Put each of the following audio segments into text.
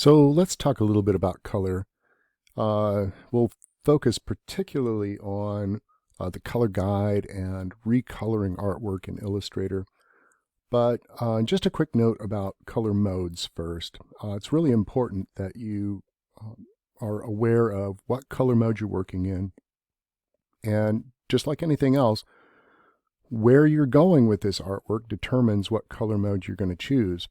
So let's talk a little bit about color. We'll focus particularly on the color guide and recoloring artwork in Illustrator. But just a quick note about color modes first. It's really important that you are aware of what color mode you're working in. And just like anything else, where you're going with this artwork determines what color mode you're going to choose.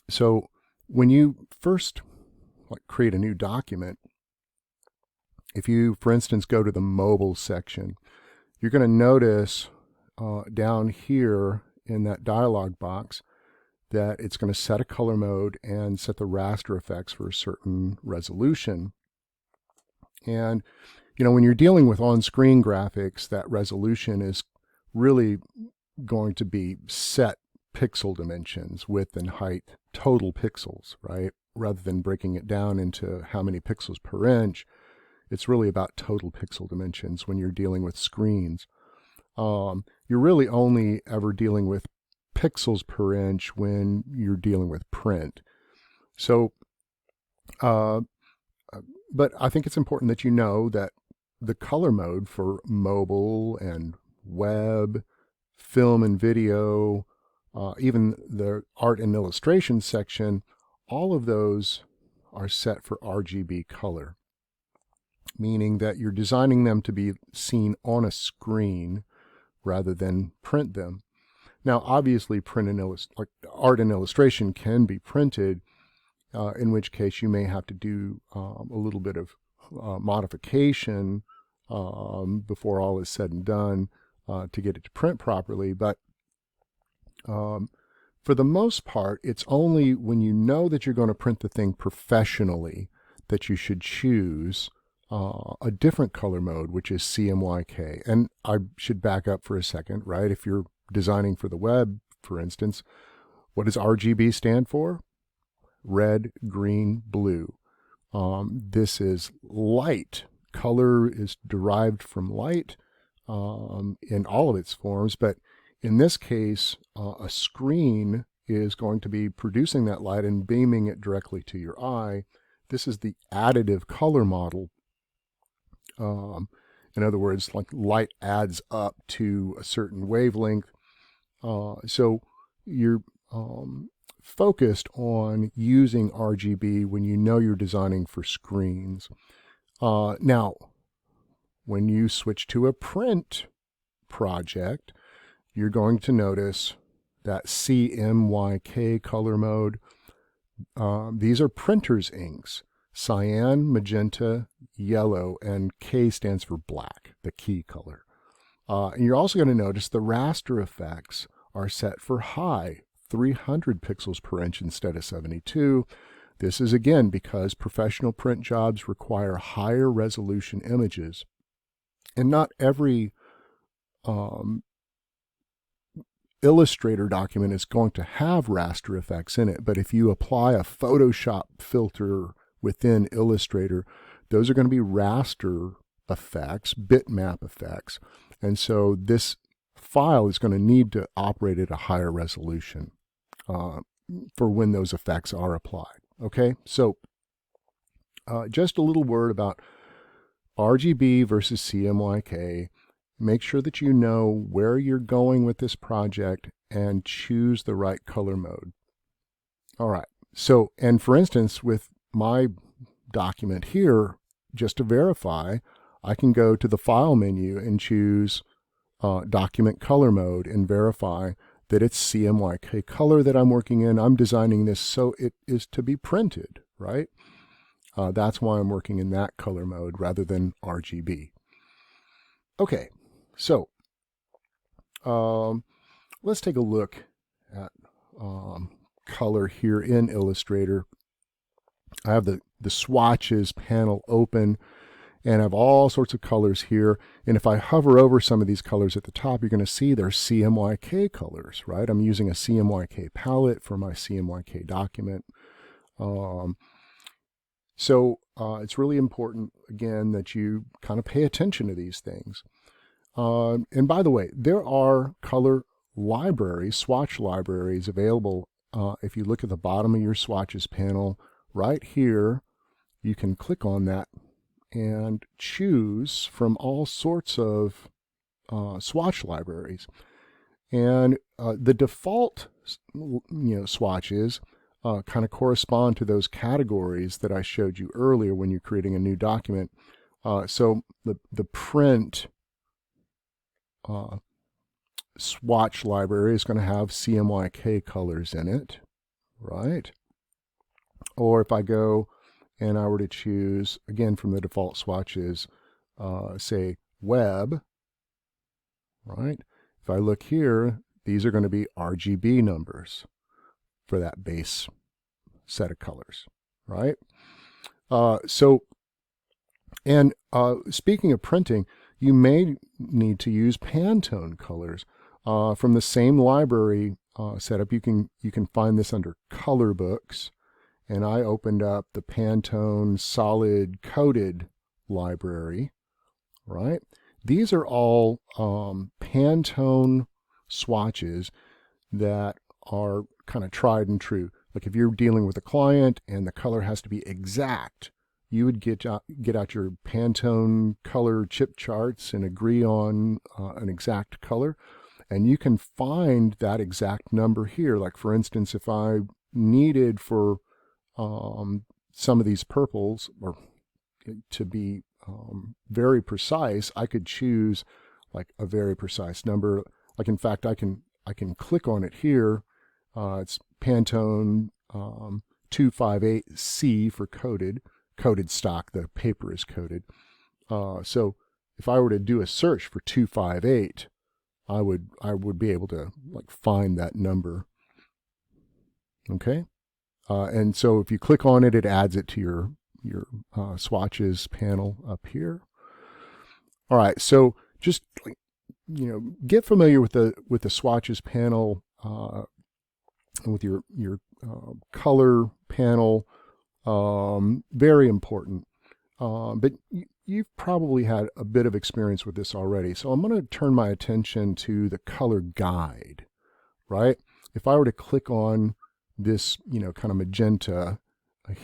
So when you first create a new document, if you, for instance, go to the mobile section, you're going to notice down here in that dialog box that it's going to set a color mode and set the raster effects for a certain resolution. And, you know, when you're dealing with on-screen graphics, that resolution is really going to be set pixel dimensions, width and height, total pixels, right? Rather than breaking it down into how many pixels per inch, it's really about total pixel dimensions when you're dealing with screens. You're really only ever dealing with pixels per inch when you're dealing with print. So, but I think it's important that you know that the color mode for mobile and web, film and video, even the art and illustration section, all of those are set for RGB color, meaning that you're designing them to be seen on a screen rather than print them. Now, obviously, art and illustration can be printed, in which case you may have to do a little bit of modification before all is said and done to get it to print properly. But for the most part, it's only when you know that you're going to print the thing professionally that you should choose a different color mode, which is CMYK. And I should back up for a second, right? If you're designing for the web, for instance, what does RGB stand for? Red, green, blue. This is light. Color is derived from light in all of its forms, but in this case, a screen is going to be producing that light and beaming it directly to your eye. This is the additive color model. In other words, like light adds up to a certain wavelength. So you're focused on using RGB when you know you're designing for screens. Now, when you switch to a print project, you're going to notice that CMYK color mode. These are printer's inks: cyan, magenta, yellow, and K stands for black, the key color. And you're also going to notice the raster effects are set for high, 300 pixels per inch instead of 72. This is again because professional print jobs require higher resolution images. And not every Illustrator document is going to have raster effects in it, but if you apply a Photoshop filter within Illustrator, those are going to be raster effects, bitmap effects, and so this file is going to need to operate at a higher resolution for when those effects are applied. Okay, so just a little word about RGB versus CMYK. Make sure that you know where you're going with this project and choose the right color mode. All right, so, and for instance, with my document here, just to verify, I can go to the File menu and choose Document Color Mode and verify that it's CMYK color that I'm working in. I'm designing this so it is to be printed, right? That's why I'm working in that color mode rather than RGB. Okay, so let's take a look at color here in Illustrator. I have the Swatches panel open, and I have all sorts of colors here. And if I hover over some of these colors at the top, you're going to see they're CMYK colors, right? I'm using a CMYK palette for my CMYK document. So it's really important, again, that you kind of pay attention to these things. And by the way, there are color libraries, swatch libraries available. If you look at the bottom of your Swatches panel, right here, you can click on that and choose from all sorts of swatch libraries. And the default swatches kind of correspond to those categories that I showed you earlier when you're creating a new document. So the print swatch library is going to have CMYK colors in it, right? Or if I go and I were to choose, again from the default swatches, say web, right? If I look here, these are going to be RGB numbers for that base set of colors, right? Speaking of printing, you may need to use Pantone Colors. From the same library setup, you can find this under Color Books, and I opened up the Pantone Solid Coated library, right? These are all Pantone swatches that are kind of tried and true. Like if you're dealing with a client and the color has to be exact, you would get out your Pantone color chip charts and agree on an exact color. And you can find that exact number here. Like for instance, if I needed for some of these purples or to be very precise, I could choose like a very precise number. Like in fact, I can click on it here. It's Pantone 258C for coated stock. The paper is coated. So if I were to do a search for 258, I would be able to like find that number. Okay, and so if you click on it, it adds it to your swatches panel up here. All right, so just get familiar with the swatches panel, with your color panel. Very important. But you've probably had a bit of experience with this already. So I'm going to turn my attention to the color guide, right? If I were to click on this, kind of magenta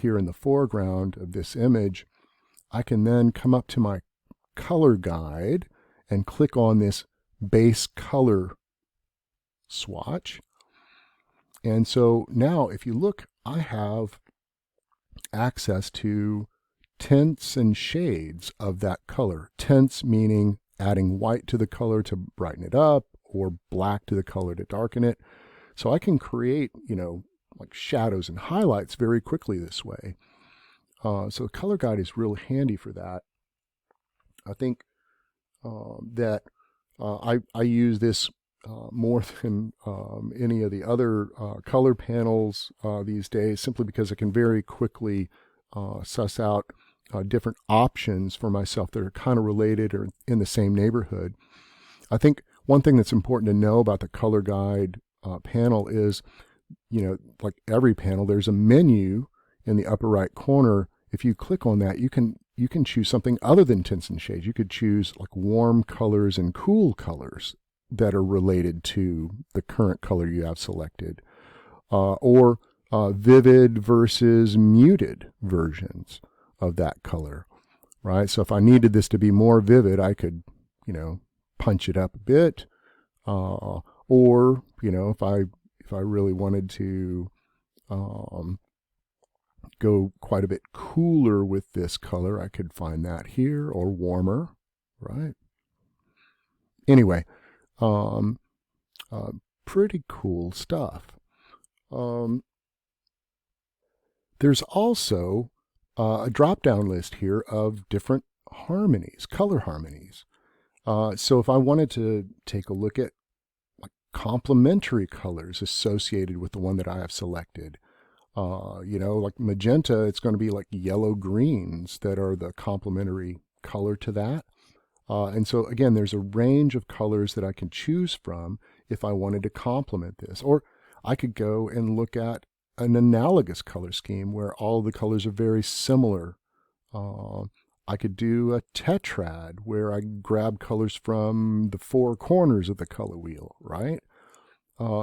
here in the foreground of this image, I can then come up to my color guide and click on this base color swatch. And so now if you look, I have access to tints and shades of that color. Tints meaning adding white to the color to brighten it up, or black to the color to darken it. So I can create, like shadows and highlights very quickly this way. So the color guide is real handy for that. I think that I use this more than any of the other color panels these days, simply because I can very quickly suss out different options for myself that are kind of related or in the same neighborhood. I think one thing that's important to know about the color guide panel is, like every panel, there's a menu in the upper right corner. If you click on that, you can choose something other than tints and shades. You could choose like warm colors and cool colors that are related to the current color you have selected, or vivid versus muted versions of that color, right? So if I needed this to be more vivid, I could, punch it up a bit, or if I really wanted to go quite a bit cooler with this color, I could find that here, or warmer, right? Anyway, pretty cool stuff. There's also a drop-down list here of different harmonies, color harmonies. So if I wanted to take a look at like complementary colors associated with the one that I have selected, like magenta, it's going to be like yellow greens that are the complementary color to that. And so again, there's a range of colors that I can choose from if I wanted to complement this. Or I could go and look at an analogous color scheme where all the colors are very similar. I could do a tetrad where I grab colors from the four corners of the color wheel, right?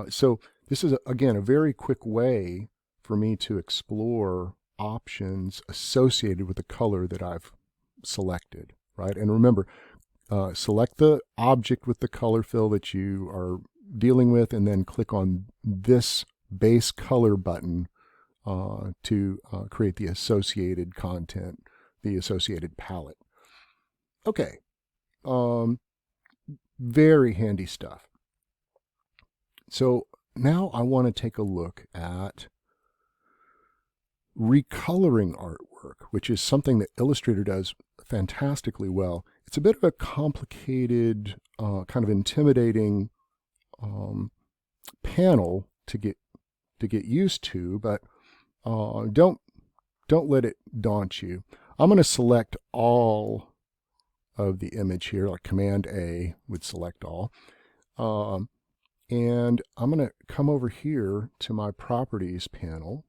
So this is, again, a very quick way for me to explore options associated with the color that I've selected, right? And remember, select the object with the color fill that you are dealing with, and then click on this base color button to create the associated content, the associated palette. Okay, very handy stuff. So now I want to take a look at recoloring artwork, which is something that Illustrator does fantastically well. It's a bit of a complicated, kind of intimidating panel to get used to, but don't let it daunt you. I'm going to select all of the image here, like Command A would select all. And I'm going to come over here to my Properties panel.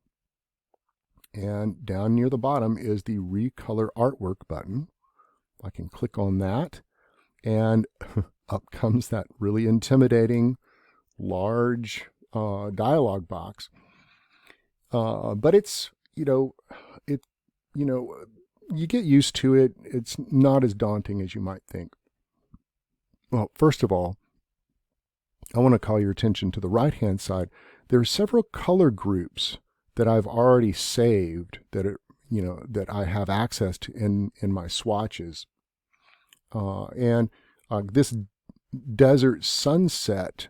And down near the bottom is the Recolor Artwork button. I can click on that, and up comes that really intimidating, large dialog box. But it's, you get used to it. It's not as daunting as you might think. Well, first of all, I want to call your attention to the right-hand side. There are several color groups that I've already saved that are, that I have access to in my swatches. This Desert Sunset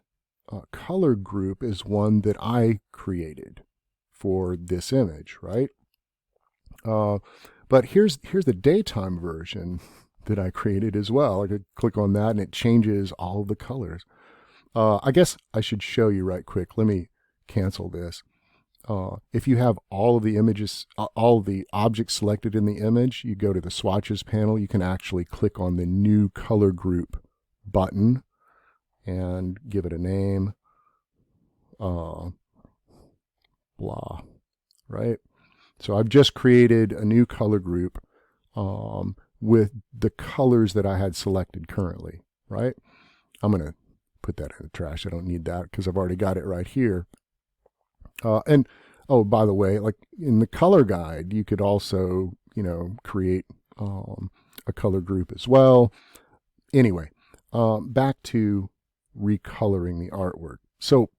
color group is one that I created for this image, right? But here's the daytime version that I created as well. I could click on that and it changes all of the colors. I guess I should show you right quick. Let me cancel this. If you have all of the images, all of the objects selected in the image, you go to the Swatches panel. You can actually click on the New Color Group button and give it a name. Blah, right? So I've just created a new color group with the colors that I had selected currently, right? I'm going to put that in the trash. I don't need that because I've already got it right here. And oh, by the way, like in the color guide, you could also, create a color group as well. Anyway, back to recoloring the artwork. So,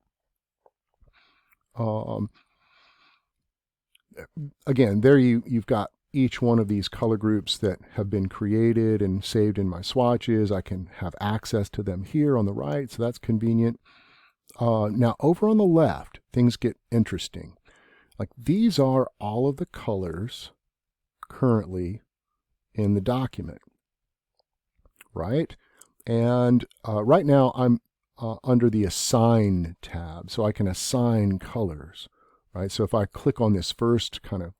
again, there you've got each one of these color groups that have been created and saved in my swatches. I can have access to them here on the right, so that's convenient. Now over on the left, things get interesting. Like these are all of the colors currently in the document, right? And right now I'm under the Assign tab, so I can assign colors, right? So if I click on this first kind of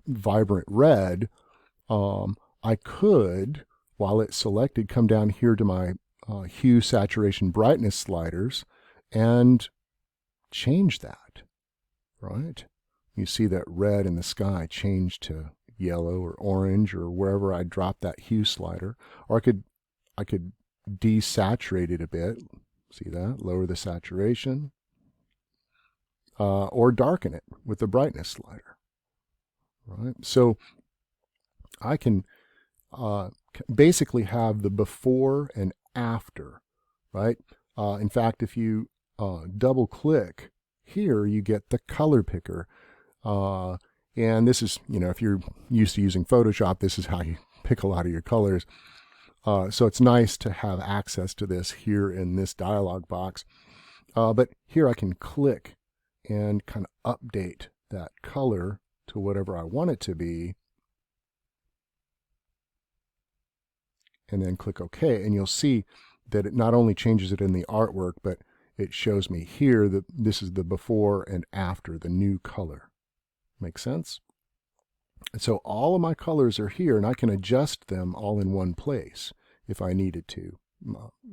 vibrant red, I could, while it's selected, come down here to my hue, saturation, brightness sliders and change that, right? You see that red in the sky change to yellow or orange or wherever I drop that hue slider. Or I could desaturate it a bit. See that? Lower the saturation. Or darken it with the brightness slider. Right? So I can basically have the before and after, right? In fact, if you double click here, you get the color picker. And this is, if you're used to using Photoshop, this is how you pick a lot of your colors. So it's nice to have access to this here in this dialog box. But here I can click and kind of update that color to whatever I want it to be. And then click OK. And you'll see that it not only changes it in the artwork, but it shows me here that this is the before and after, the new color. Make sense? And so all of my colors are here, and I can adjust them all in one place if I needed to,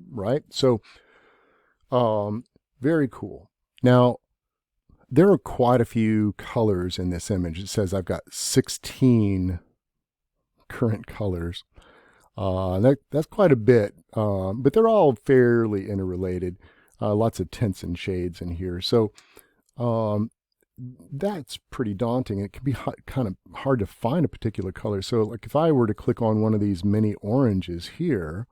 right? So very cool. Now, there are quite a few colors in this image. It says I've got 16 current colors. That's quite a bit, but they're all fairly interrelated. Lots of tints and shades in here. So that's pretty daunting. It can be kind of hard to find a particular color. So like if I were to click on one of these mini oranges here,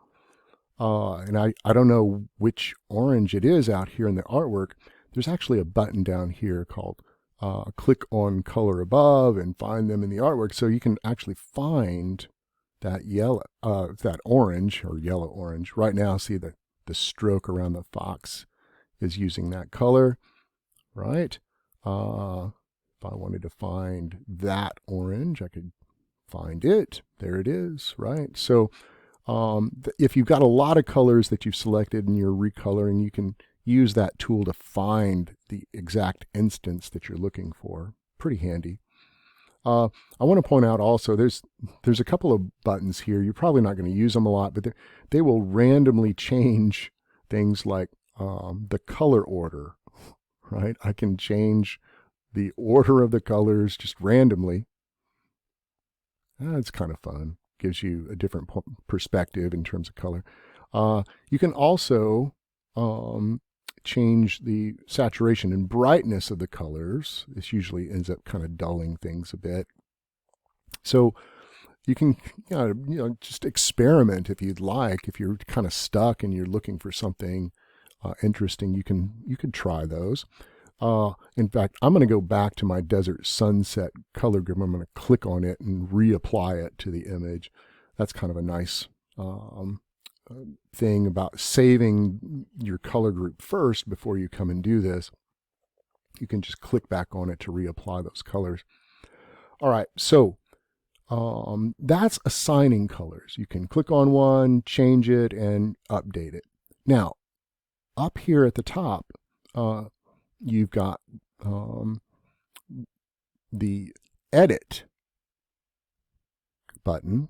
and I don't know which orange it is out here in the artwork, there's actually a button down here called click on color above and find them in the artwork. So you can actually find that yellow, that orange or yellow orange. Right now, see the stroke around the fox is using that color, right? If I wanted to find that orange, I could find it. There it is, right? So if you've got a lot of colors that you've selected and you're recoloring, you can use that tool to find the exact instance that you're looking for. Pretty handy. I want to point out also there's a couple of buttons here. You're probably not going to use them a lot, but they will randomly change things like the color order, right? I can change the order of the colors just randomly. It's kind of fun. Gives you a different perspective in terms of color. You can also change the saturation and brightness of the colors. This usually ends up kind of dulling things a bit. So you can just experiment if you'd like. If you're kind of stuck and you're looking for something interesting, you could try those. In fact, I'm going to go back to my Desert Sunset color group. I'm going to click on it and reapply it to the image. That's kind of a nice thing about saving your color group first before you come and do this. You can just click back on it to reapply those colors. All right, so that's assigning colors. You can click on one, change it, and update it. Now, up here at the top, you've got the edit button,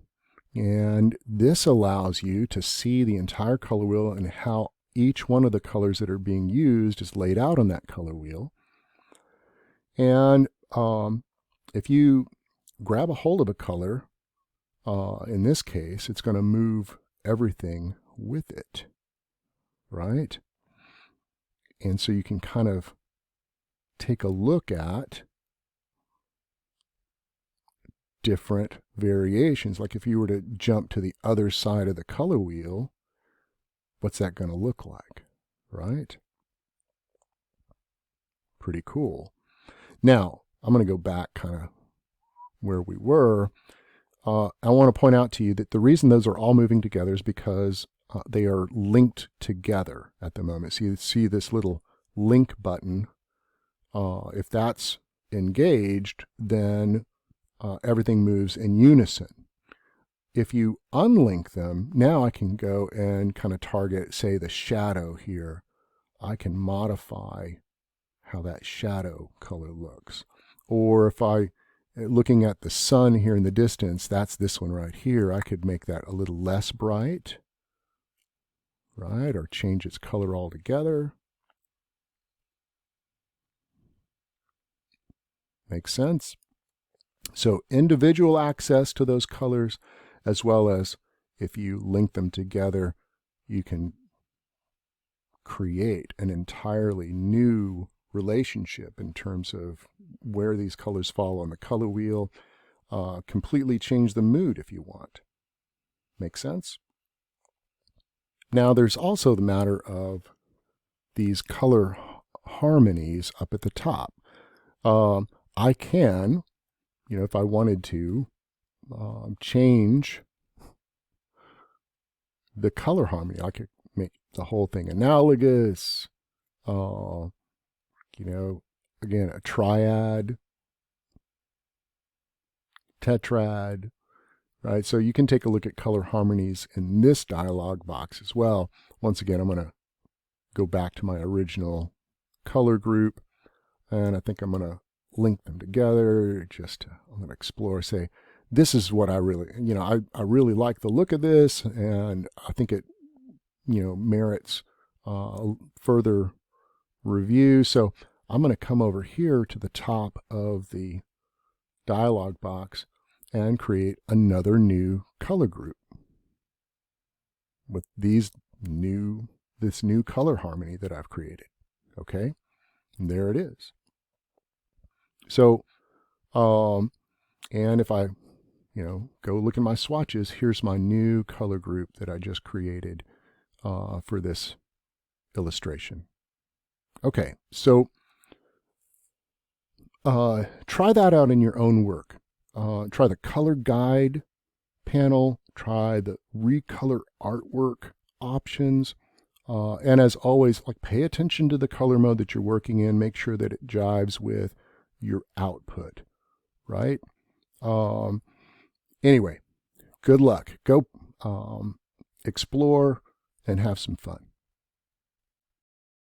and this allows you to see the entire color wheel and how each one of the colors that are being used is laid out on that color wheel. And if you grab a hold of a color, in this case, it's going to move everything with it, right? And so you can kind of take a look at different variations. Like if you were to jump to the other side of the color wheel, what's that going to look like, right? Pretty cool. Now, I'm going to go back kind of where we were. I want to point out to you that the reason those are all moving together is because they are linked together at the moment. So you see this little link button. If that's engaged, then everything moves in unison. If you unlink them, now I can go and kind of target, say, the shadow here. I can modify how that shadow color looks. Or if looking at the sun here in the distance, that's this one right here, I could make that a little less bright, right? Or change its color altogether. Makes sense? So individual access to those colors, as well as if you link them together, you can create an entirely new relationship in terms of where these colors fall on the color wheel, completely change the mood if you want. Make sense? Now there's also the matter of these color harmonies up at the top. I can, if I wanted to, change the color harmony. I could make the whole thing analogous, again, a triad, tetrad, right? So you can take a look at color harmonies in this dialog box as well. Once again, I'm going to go back to my original color group, and I think I'm going to link them together. I'm going to explore, say, this is what I really, I really like the look of this, and I think it, merits further review. So I'm going to come over here to the top of the dialog box and create another new color group with this new color harmony that I've created. Okay, and there it is. So, and if I, go look in my swatches, here's my new color group that I just created for this illustration. Okay, so try that out in your own work. Try the color guide panel, try the Recolor Artwork options, and as always, pay attention to the color mode that you're working in. Make sure that it jives with your output, right? Anyway, good luck. Go explore and have some fun.